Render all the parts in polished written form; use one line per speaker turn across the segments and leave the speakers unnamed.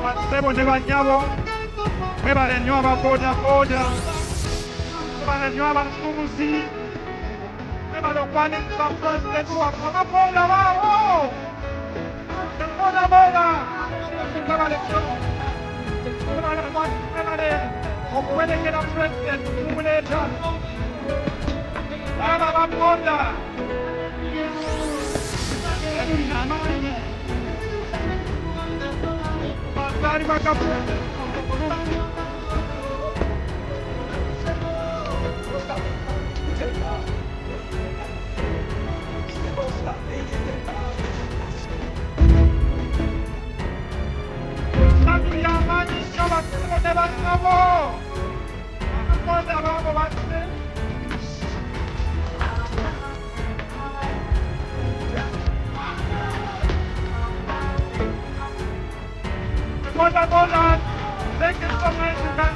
Massimo ne bagnavo, me va nnyo ababoda boda, me va nnyo abasuubuzi, me va okwaniriza pulezidenti waffe ababoda baawo, boda boda, me va okuwerekera pulezidenti kumuleeta, aba ababoda, ebulina amaanyi. Dari maka Satu yang manis coba debat kamu. Apa dalam bahasa? Bola, sedikit pemain juga.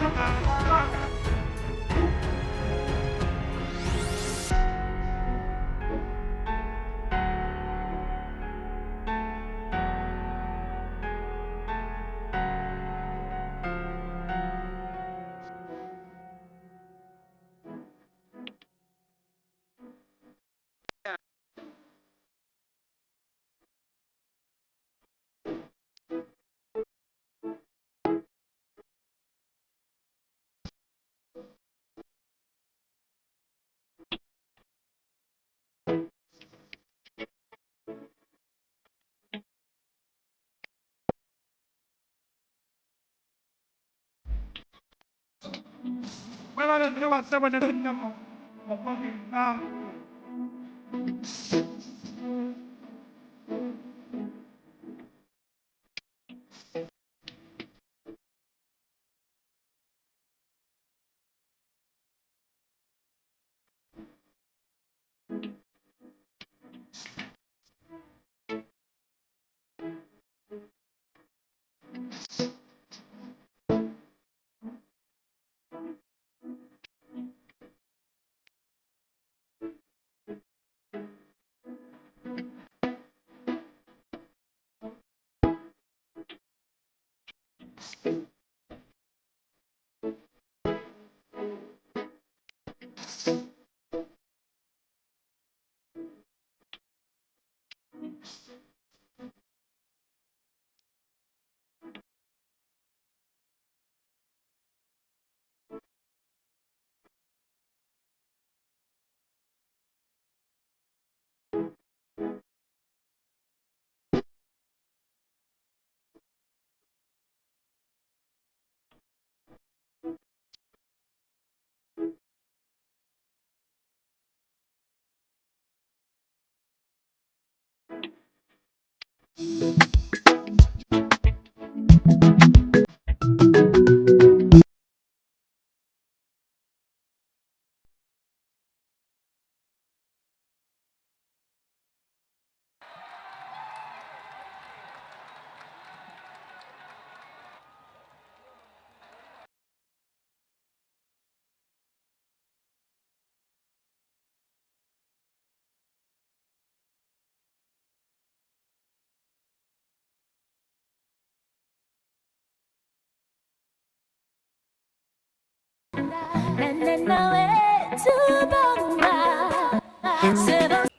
Well, I don't know what someone doesn't know.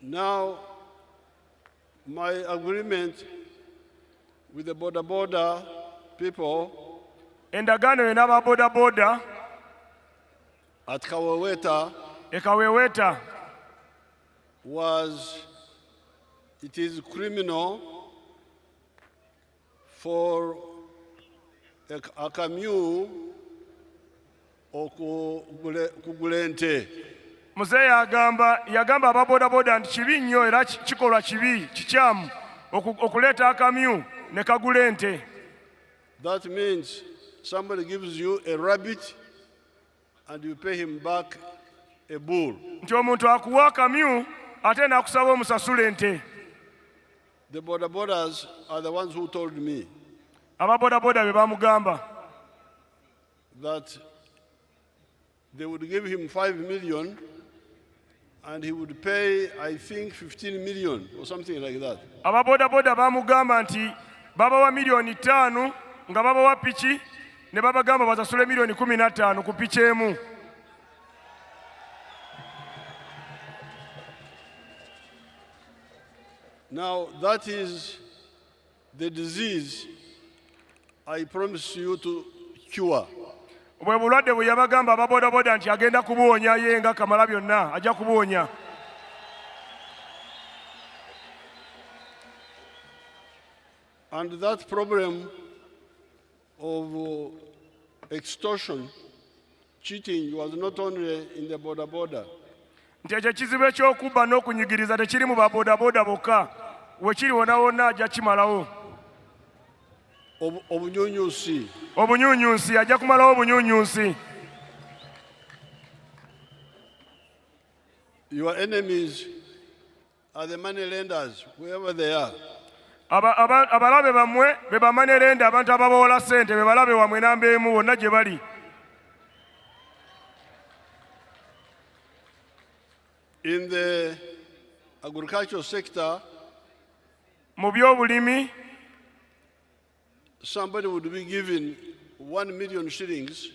Now, my agreement with the border people
Endagano enaba boda
at Kaweweta
ekaweweta
was it is criminal for a commune or kugula ente.
Muzehe yagamba ababodaboda nti kibi nnyo era kikolwa kibi kikyamu okuleeta akamyu ne kagula ente.
That means somebody gives you a rabbit and you pay him back a bull.
Nti omuntu akuwa akamyu ate n'akusaba omusasula ente.
The bodabodas are the ones who told me
Ababodaboda be bamugamba
that they would give him 5 million and he would pay, I think, 15 million or something like that.
Ababodaboda bamugamba nti babawa miliyoni 5 nga babawa piki ne babagamba basasule miliyoni 15 ku piki emu.
Now that is the disease I promise you to cure.
Bwe bulwadde bwe yabagamba ababodaboda nti agenda kubuwonya ye nga Kamala byonna ajja kubuwonya.
And that problem of extortion, cheating, was not only in the boda.
Nti ekyo ekizibu eky'okubba n'okunyigiriza tekiri mu babodaboda bokka, wekiri wonna wonna ajja kimalawo. Obunyuunyuusi ajja kumalawo obunyuunyuusi.
Your enemies are the money lenders, wherever they are.
Abalabe bammwe be bamanirenda abantu ababawola ssente be balabe wamwe namba emu wonna gye bali.
In the agricultural sector,
mu by'obulimi,
somebody would be given 1 million shillings.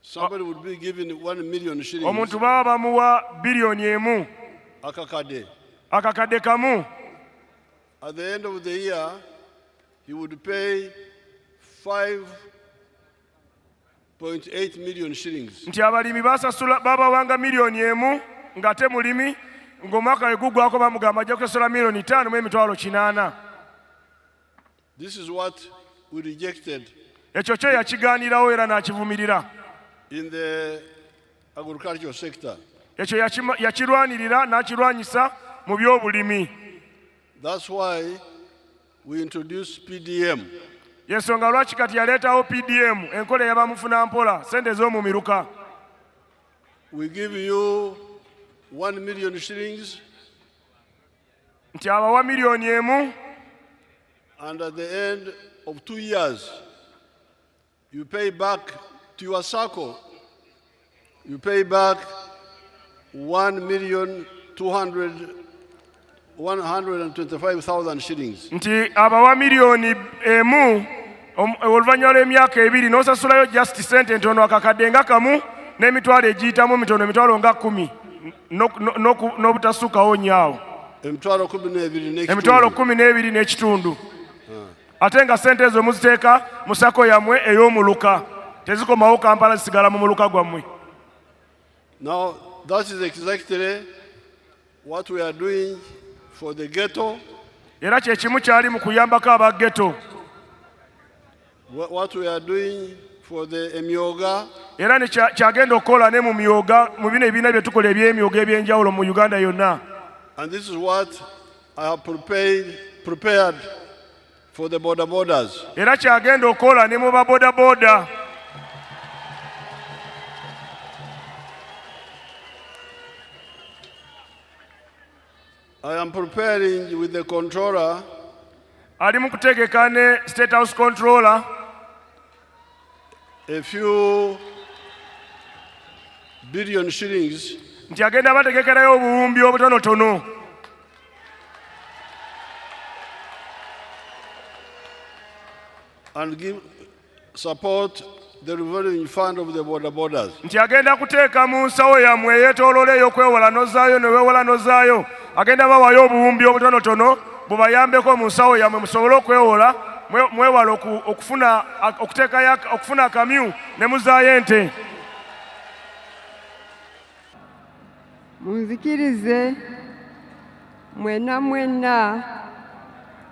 Somebody would be given 1 million shillings.
Omuntu baba bamuwa biliyoni emu. Akakadde kamu.
At the end of the year, he would pay 5.8 million shillings.
Nti abalimi basasula babawanga miliyoni emu ngate mulimi ng'omwaka we guggwako bamugamba ajja kusasula miliyoni 5 mu emitwalo 8.
This is what we rejected.
Ekyo kyo yakigaanirawo era n'akivumirira.
In the agricultural sector.
Ekyo yakirwanirira n'akirwanyisa mu by'obulimi.
That's why we introduced PDM.
Yensonga lwaki kati yaleetawo PDM, enkola ey'abamufuna mpola, sente z'omumiruka.
We give you 1 million shillings.
Nti abawa miliyoni emu.
And at the end of 2 years, you pay back to your circle. You pay back 1,125,000 shillings.
Nti abawa miliyoni emu oluvannyuma lw'emyaka 2 n'osasulayo just sente ntono akakadde nga kamu n'emitwalo egiyitamu mitono emitwalo nga 10 n'obutasukawo nyaawo.
Emitwalo 12
n'ekitundu. Ate nga sente ezo muziteeka mu sako yammwe ey'omuluka. Tezikomawo Kampala zisigala mu muluka gwammwe.
Now, that is exactly what we are doing for the ghetto.
Era kye kimu kyali mu kuyambako aba ghetto.
What we are doing for the emyoga.
Era ne kyagenda okukola ne mu myoga, mu bino ebibiina bye tukola eby'emyoga eby'enjawulo mu Uganda yonna.
And this is what I have prepared for the bodabodas.
Era kyagenda okukola ne mu babodaboda.
I am preparing with the controller.
Ali mu kutegeka ne State House controller.
A few billion shillings.
Nti agenda bategekerayo obuwumbi obutonotono.
And give support the revolving fund of the bodabodas.
Nti agenda kuteeka mu nsawo yammwe eyeetooloola ey'okwewola n'ozaayo ne weewola n'ozaayo. Agenda bawayo obuwumbi obutonotono bubayambeko mu nsawo yammwe musobole okwewola mwewala okufuna akamyu ne muzaayo ente.
Munzikirize mwenna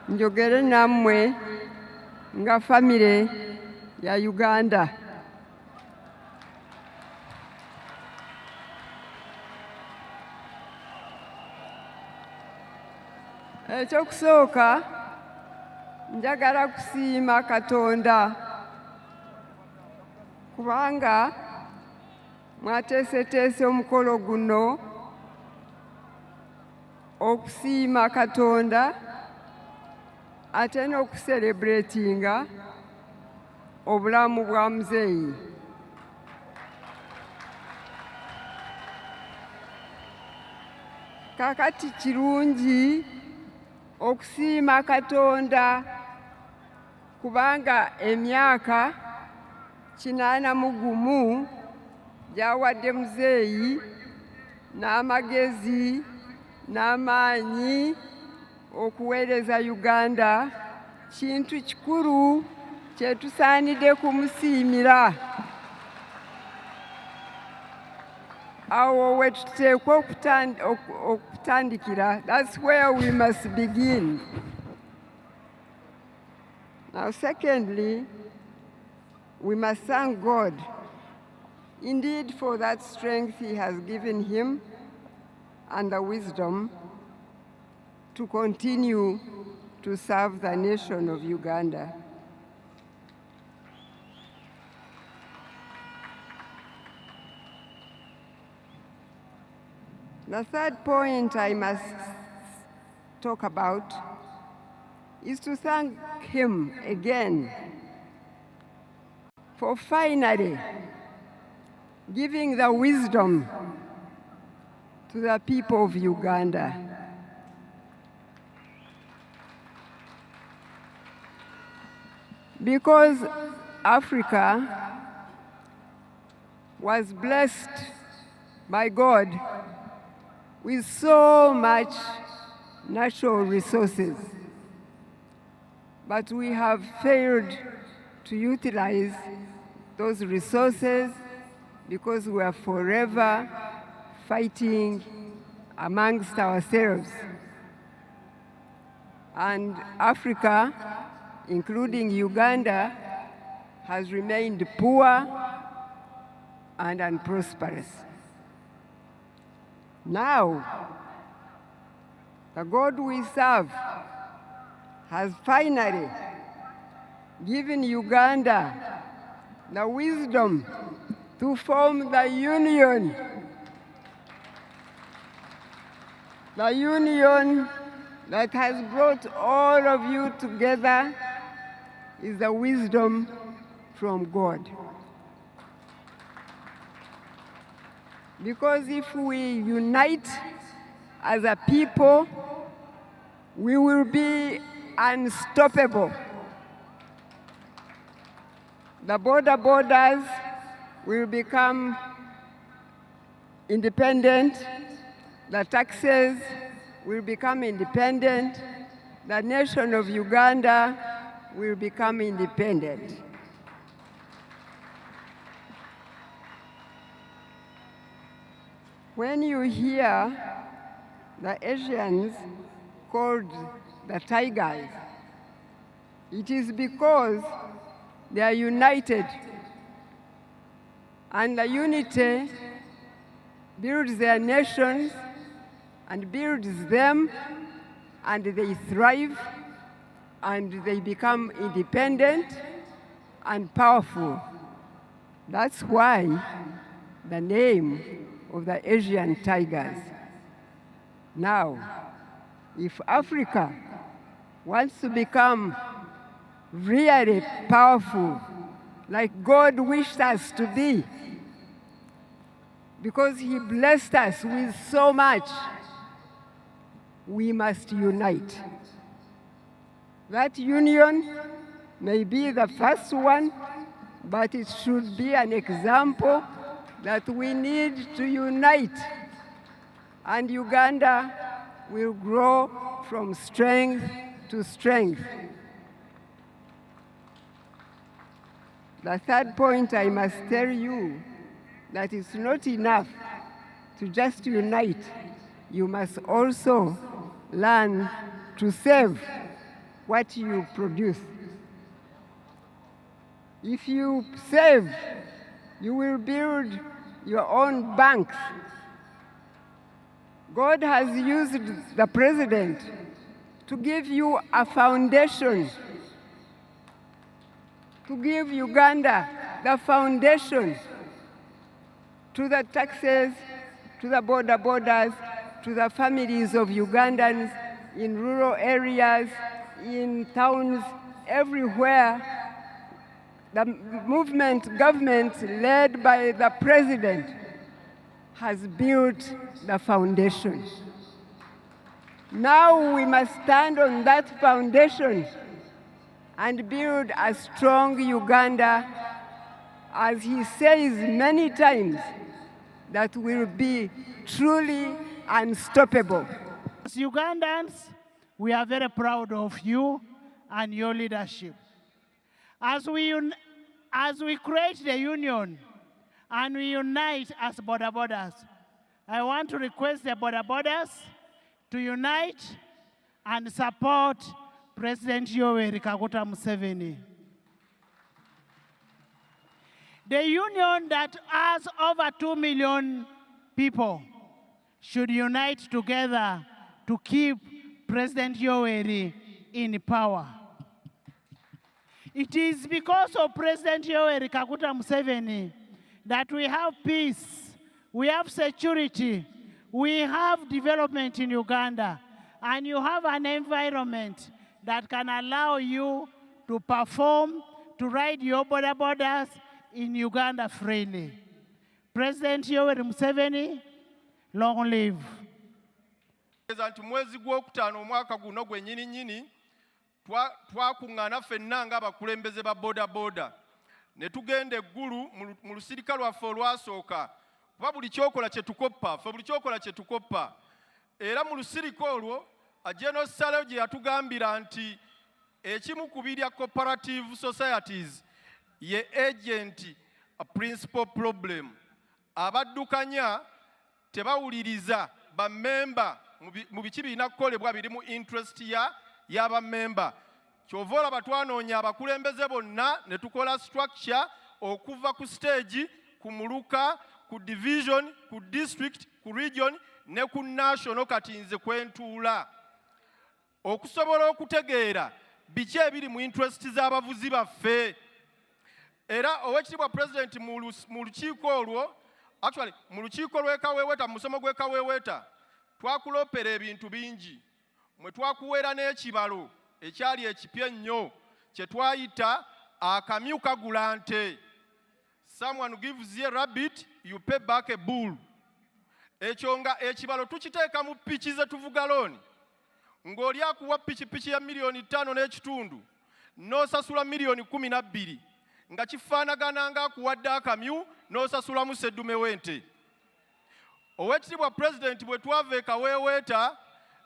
njogere nammwe nga famire ya Uganda. ekyokusooka njagala kusiima Katonda kubanga mwateeseteese omukolo guno okusiima Katonda ate n'okuserebratinga obulamu bwa muzeeyi. Kakati kirungi okusiima Katonda kubanga emyaka 81 gy'awadde muzeeyi n'amagezi n'amaanyi okuweereza Uganda kintu kikulu kye tusaanidde kumusiimira. Awo we tuteekwa okutandikira. That's where we must begin. Now, secondly, we must thank God indeed for that strength He has given him and the wisdom to continue to serve the nation of Uganda. The third point I must talk about is to thank him again for finally giving the wisdom to the people of Uganda. Because Africa was blessed by God with so much natural resources, but we have failed to utilize those resources because we are forever fighting amongst ourselves. And Africa, including Uganda, has remained poor and unprosperous. Now, the God we serve has finally given Uganda the wisdom to form the union that has brought all of you together is the wisdom from God. Because if we unite as a people, we will be unstoppable. The borders will become independent, the taxes will become independent, the nation of Uganda will become independent. When you hear the Asians called the tigers, it is because they are united, and the unity builds their nations and builds them, and they thrive, and they become independent and powerful. That's why the name of the Asian tigers. Now, if Africa wants to become really powerful, like God wished us to be, because He blessed us with so much, we must unite. That union may be the first one, but it should be an example that we need to unite, and Uganda will grow from strength to strength. The third point I must tell you that it's not enough to just unite. You must also learn to save what you produce. If you save, you will build your own banks. God has used the president to give you a foundation, to give Uganda the foundation to the taxes, to the borders, to the families of Ugandans in rural areas, in towns, everywhere. The government led by the president has built the foundation. Now we must stand on that foundation and build a strong Uganda, as he says many times, that will be truly unstoppable.
As Ugandans, we are very proud of you and your leadership. As we create the union and we unite as borders, I want to request the borders to unite and support President Yoweri Kaguta Museveni. The union that has over 2 million people should unite together to keep President Yoweri in power. It is because of President Yoweri Kaguta Museveni that we have peace, we have security, we have development in Uganda, and you have an environment that can allow you to perform, to ride your borders in Uganda freely. President Yoweri Museveni, long live.
Nti mwezi gw'okutaano omwaka guno gwennyini twakuŋŋaana ffenna ng'abakulembeze ba boda ne tugenda eggulu mu lusirika lwaffe olwasooka kuba buli kyokola kye tukoppa era mu lusirika olwo General Salo gye yatugambira nti ekimu ku birya cooperative societies ye agent a principal problem. Abaddukanya tebawuliriza bammemba mu biki birina kukolebwa biri mu interest y'abammemba. Kyova olaba twanoonya abakulembeze bonna ne tukola structure okuva ku stage, ku muluka, ku division, ku district, ku region ne ku national kati nze kwentuula. Okusobola okutegeera biki ebiri mu interest z'abavuzi baffe. Era Oweekitiibwa President mu lukiiko olwo, actually mu lukiiko lw'Ekaweeweta, mu musomo gw'Ekaweeweta, twakuloopera ebintu bingi. Mwe twakuweera n'ekibalo ekyali ekipya ennyo kye twayita akamyu kagula nte. Someone gives you a rabbit, you pay back a bull. Ekyo nga ekibalo tukiteeka mu piki ze tuvuga looni. Ng'oli akuwa pikipiki ya $5.5 n'osasula $12,000. Nga kifaanagana ng'akuwadde akamyu n'osasulamu sseddume w'ente. Oweekitiibwa President bwe twava e Kaweeweeta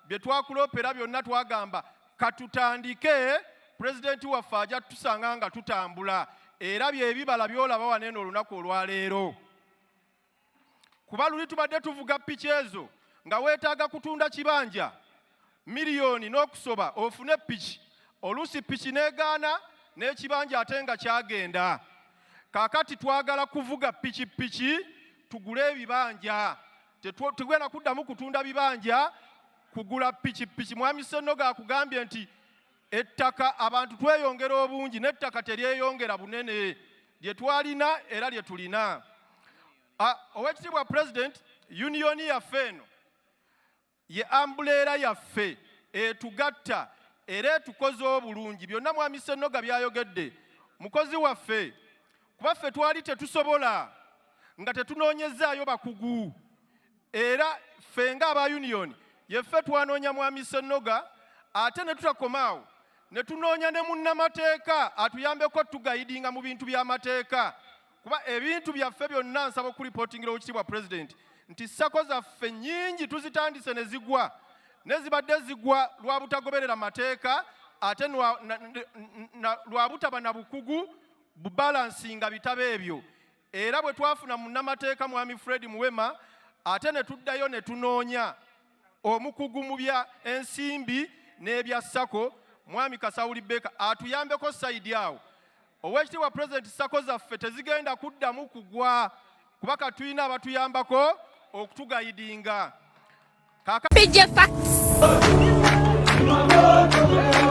bye twakuloopera byonna twagamba katutandike President waffe ajja tusanga nga tutambula era by'ebibala by'olaba waneeno olunaku olwaleero. Kuba luli tubadde tuvuga piki ezo nga weetaaga kutunda kibanja miliyoni n'okusoba ofune piki, oluusi piki n'egaana n'ekibanja ate nga kyagenda. Kaakati twagala kuvuga piki tugule ebibanja. Tetugenda kuddamu kutunda bibanja, kugula piki. Mwami Ssennoga akugambye nti ettaka abantu tweyongera obungi n'ettaka teryeyongera bunene. Lye twalina era lye tulina. Oweekitiibwa President, unioni yaffe eno ye ambuleera yaffe etugatta era etukoze obulungi. Byonna Mwami Ssennoga byayogedde. Mukozi waffe, kuba ffe twali tetusobola nga tetunoonyezaayo bakugu. Era ffe ng'aba union yeffe twanoonya Mwami Ssennoga ate ne tutakomaawo ne tunoonya ne munnamateeka atuyambeko tugayidinga mu bintu by'amateeka. Kuba ebintu byaffe byonna nsaba okuripootingira Oweekitiibwa President nti ssako zaffe nnyingi tuzitandise ne zigwa. Ne zibadde zigwa lwa butagoberera mateeka ate lwa butaba na bukugu bubalansinga bitabo ebyo. Era bwe twafuna munnamateeka Mwami Fred Muwema ate ne tuddayo ne tunoonya omukugu mu bya ensimbi n'ebya ssako Mwami Kasawuli Beka atuyambeko sayidi awo. Oweekitiibwa President, ssako zaffe tezigenda kuddamu kugwa kuba katulina abatuyambako okutugayidinga.
Facts. Mama,